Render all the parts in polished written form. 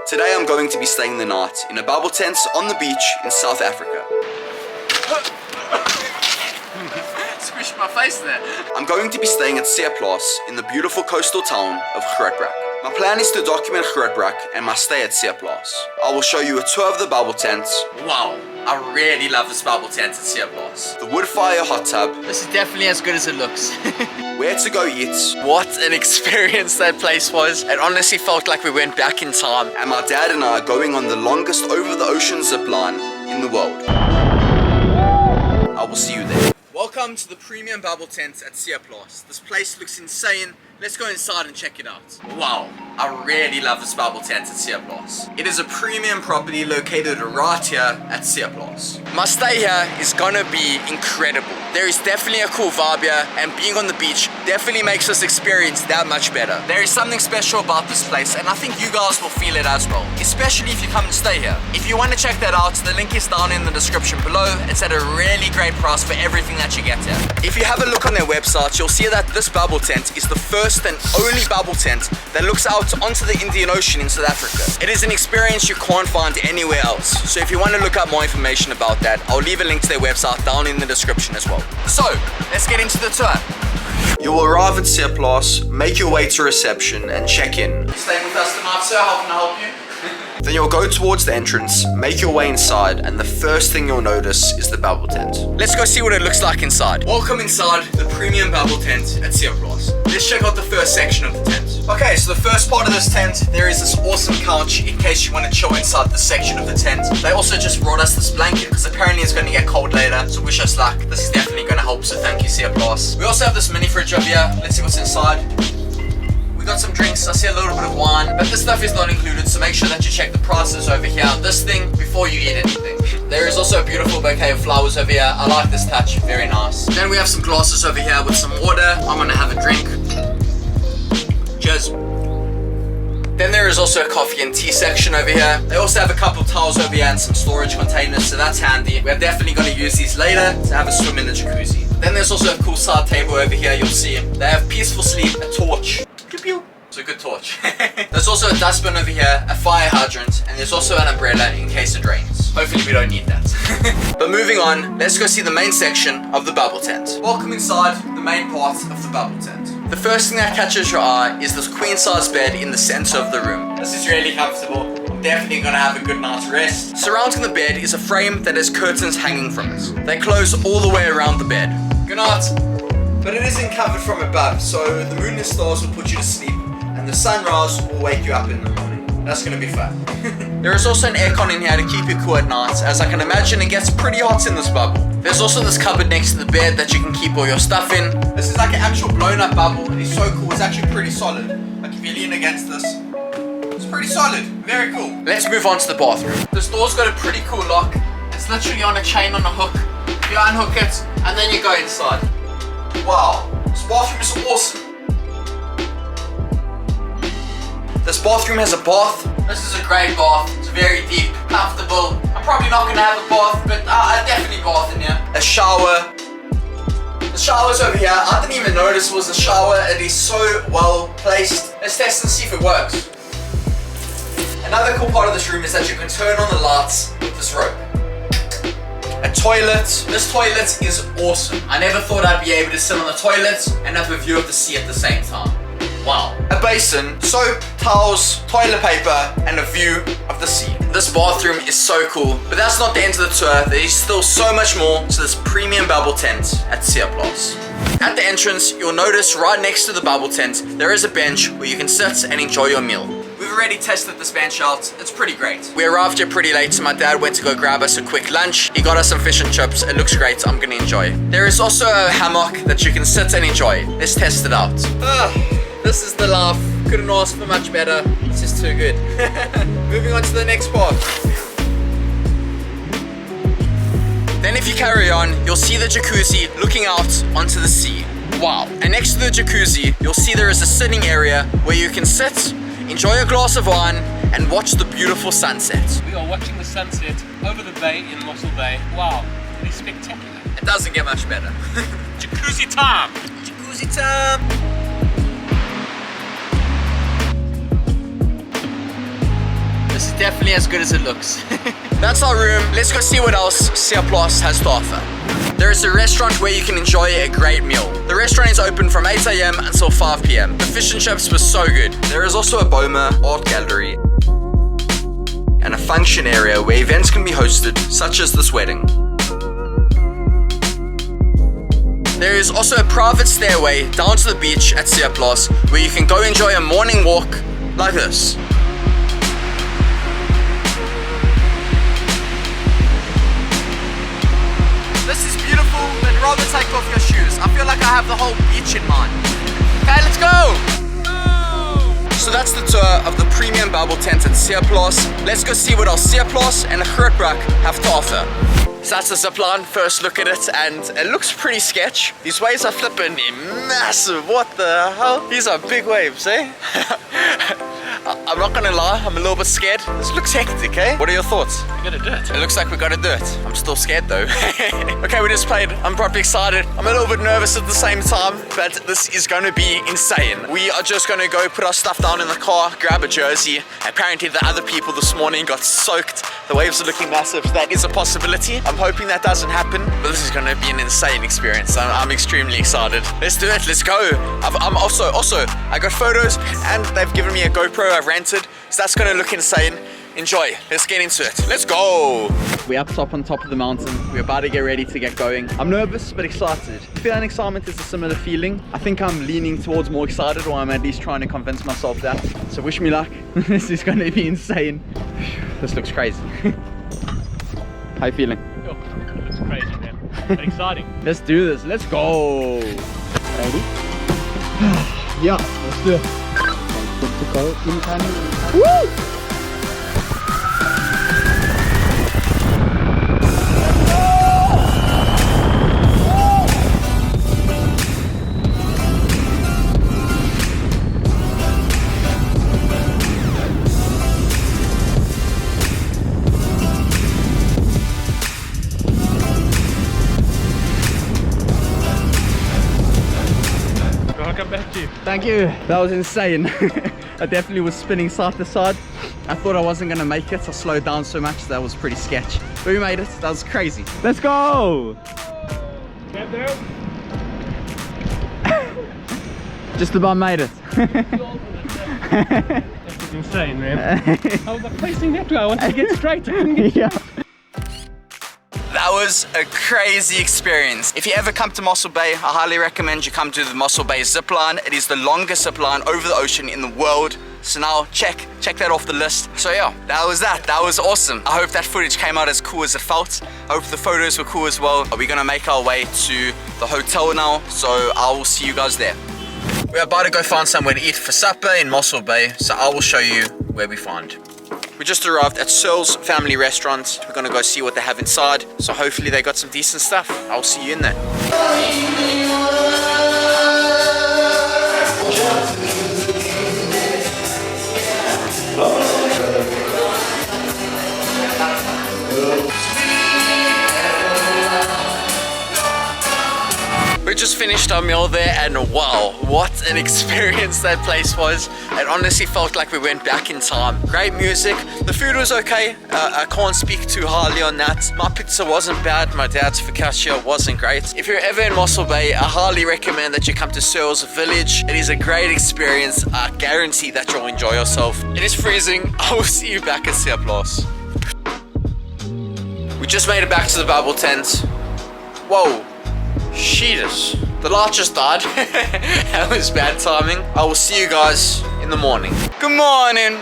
Today I'm going to be staying the night in a bubble tent on the beach in South Africa. Squished my face there. I'm going to be staying at Seeplaas in the beautiful coastal town of Groobrak. My plan is to document Groobrak and my stay at Seeplaas. I will show you a tour of the bubble tent. Wow, I really love this bubble tent at Seeplaas. The wood fire hot tub. This is definitely as good as it looks. Where to go eat. What an experience that place was. It honestly felt like we went back in time. And my dad and I are going on the longest over the ocean zip line in the world. I will see you there. Welcome to the premium bubble tent at Seeplaas. This place looks insane. Let's go inside and check it out. Wow, I really love this bubble tent at Seeplaas. It is a premium property located right here at Seeplaas. My stay here is gonna be incredible. There is definitely a cool vibe here, and being on the beach definitely makes this experience that much better. There is something special about this place, and I think you guys will feel it as well, especially if you come and stay here. If you want to check that out, the link is down in the description below. It's at a really great price for everything that you get here. If you have a look on their website, you'll see that this bubble tent is the first and only bubble tent that looks out onto the Indian Ocean in South Africa. It is an experience you can't find anywhere else. So if you want to look up more information about that, I'll leave a link to their website down in the description as well. So, let's get into the tour. You will arrive at Seeplaas, make your way to reception and check in. You're staying with us tonight, sir. How can I help you? Then you'll go towards the entrance, make your way inside, and the first thing you'll notice is the bubble tent. Let's go see what it looks like inside. Welcome inside the premium bubble tent at Seeplaas. Let's check out the first section of the tent. Okay, so the first part of this tent, there is this awesome couch in case you want to chill inside this section of the tent. They also just brought us this blanket because apparently it's going to get cold later, so wish us luck. This is definitely going to help, so thank you, Seeplaas. We also have this mini fridge over here. Let's see what's inside. We got some drinks, I see a little bit of wine, but this stuff is not included, so make sure that you check the prices over here on this thing before you eat anything. There is also a beautiful bouquet of flowers over here. I like this touch, very nice. Then we have some glasses over here with some water. I'm gonna have a drink. Cheers. Then there is also a coffee and tea section over here. They also have a couple towels over here and some storage containers, so that's handy. We're definitely gonna use these later to have a swim in the jacuzzi. Then there's also a cool side table over here, you'll see. They have peaceful sleep, a torch. Pew pew. It's a good torch. There's also a dustbin over here, a fire hydrant, and there's also an umbrella in case it rains. Hopefully we don't need that. But moving on, let's go see the main section of the bubble tent. Welcome inside the main part of the bubble tent. The first thing that catches your eye is this queen size bed in the center of the room. This is really comfortable. I'm definitely gonna have a good night's rest. Surrounding the bed is a frame that has curtains hanging from it. They close all the way around the bed. Good night. But it isn't covered from above, so the moon and stars will put you to sleep, and the sunrise will wake you up in the morning. That's gonna be fun. There is also an aircon in here to keep you cool at night, as I can imagine it gets pretty hot in this bubble. There's also this cupboard next to the bed that you can keep all your stuff in. This is like an actual blown up bubble, and it's so cool, it's actually pretty solid. Like if you lean against this, it's pretty solid, very cool. Let's move on to the bathroom. This door's got a pretty cool lock. It's literally on a chain on a hook. You unhook it, and then you go inside. Wow, this bathroom is awesome. This bathroom has a bath. This is a great bath. It's very deep, comfortable. I'm probably not gonna have a bath, but I definitely bath in here. A shower. The shower's over here. I didn't even notice it was a shower. It is so well placed. Let's test and see if it works. Another cool part of this room is that you can turn on the lights with this rope. A toilet. This toilet is awesome. I never thought I'd be able to sit on the toilet and have a view of the sea at the same time. Wow. A basin, soap, towels, toilet paper, and a view of the sea. This bathroom is so cool, but that's not the end of the tour. There is still so much more to this premium bubble tent at Seeplaas. At the entrance, you'll notice right next to the bubble tent, there is a bench where you can sit and enjoy your meal. We've already tested this bench out. It's pretty great. We arrived here pretty late, so my dad went to go grab us a quick lunch. He got us some fish and chips. It looks great. I'm gonna enjoy. There is also a hammock that you can sit and enjoy. Let's test it out. This is the life. Couldn't ask for much better. It's just too good. Moving on to the next part. Then if you carry on, you'll see the jacuzzi looking out onto the sea. Wow. And next to the jacuzzi, you'll see there is a sitting area where you can sit, enjoy a glass of wine, and watch the beautiful sunset. We are watching the sunset over the bay in Mossel Bay. Wow, it is spectacular. It doesn't get much better. Jacuzzi time! Jacuzzi time! This is definitely as good as it looks. That's our room. Let's go see what else Seeplaas has to offer. There is a restaurant where you can enjoy a great meal. The restaurant is open from 8 AM until 5 PM. The fish and chips were so good. There is also a Boma art gallery and a function area where events can be hosted, such as this wedding. There is also a private stairway down to the beach at Seeplaas where you can go enjoy a morning walk like this. This is beautiful, but rather take off your shoes. I feel like I have the whole beach in mind. Okay, let's go! So that's the tour of the premium bubble tent at Seeplaas. Let's go see what else Seeplaas and Groobrak have to offer. So that's the zipline, first look at it, and it looks pretty sketch. These waves are flipping massive, what the hell? These are big waves, eh? I'm not gonna lie, I'm a little bit scared. This looks hectic, eh? What are your thoughts? We gotta do it. It looks like we gotta do it. I'm still scared though. Okay, we just played. I'm probably excited. I'm a little bit nervous at the same time, but this is gonna be insane. We are just gonna go put our stuff down in the car, grab a jersey. Apparently the other people this morning got soaked. The waves are looking massive. That is a possibility. I'm hoping that doesn't happen, but this is gonna be an insane experience. I'm extremely excited. Let's do it, let's go. I'm also, I got photos and they've given me a GoPro I've rented, so that's gonna look insane. Enjoy, let's get into it. Let's go. We're up top on top of the mountain. We're about to get ready to get going. I'm nervous, but excited. Feeling excitement is a similar feeling. I think I'm leaning towards more excited, or I'm at least trying to convince myself that. So wish me luck. This is gonna be insane. This looks crazy. How you feeling? Oh, it looks crazy, man. But exciting. Let's do this, let's go. Ready? Yeah, let's do it. Woo! Welcome back to you. Thank you. That was insane. I definitely was spinning side to side. I thought I wasn't gonna make it. I slowed down so much. That was pretty sketch. But we made it. That was crazy. Let's go. Get there. Just about made it. That was insane, man. I was like placing that way. I wanted to get straight. I couldn't get Yeah. That was a crazy experience. If you ever come to Mossel Bay, I highly recommend you come to the Mossel Bay zipline. It is the longest zipline over the ocean in the world. So now check that off the list. So yeah, that was awesome. I hope that footage came out as cool as it felt. I hope the photos were cool as well. We're gonna make our way to the hotel now, so I will see you guys there. We're about to go find somewhere to eat for supper in Mossel Bay, so I will show you where we find. We just arrived at Searle's Family Restaurant. We're gonna go see what they have inside. So hopefully they got some decent stuff. I'll see you in there. We just finished our meal there, and wow, what an experience that place was. It honestly felt like we went back in time. Great music, the food was okay. I can't speak too highly on that. My pizza wasn't bad, my dad's focaccia wasn't great. If you're ever in Mossel Bay, I highly recommend that you come to Searle's Village. It is a great experience. I guarantee that you'll enjoy yourself. It is freezing. I will see you back at Seeplaas. We just made it back to the bubble tent. Whoa. Sheetus. The light just died. That was bad timing. I will see you guys in the morning. Good morning.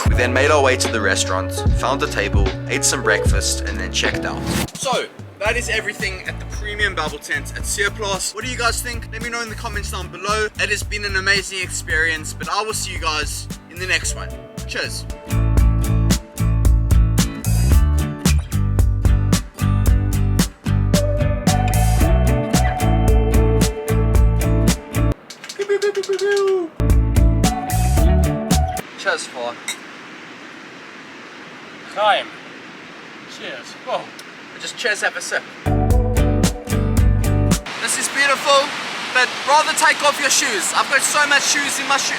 We then made our way to the restaurant, found a table, ate some breakfast, and then checked out. So, that is everything at the premium bubble tent at Seeplaas. What do you guys think? Let me know in the comments down below. It has been an amazing experience, but I will see you guys in the next one. Cheers. Cheers for time. Cheers. Whoa. just cheers, have a sip. This is beautiful. but rather take off your shoes. I've got so much shoes in my shoe.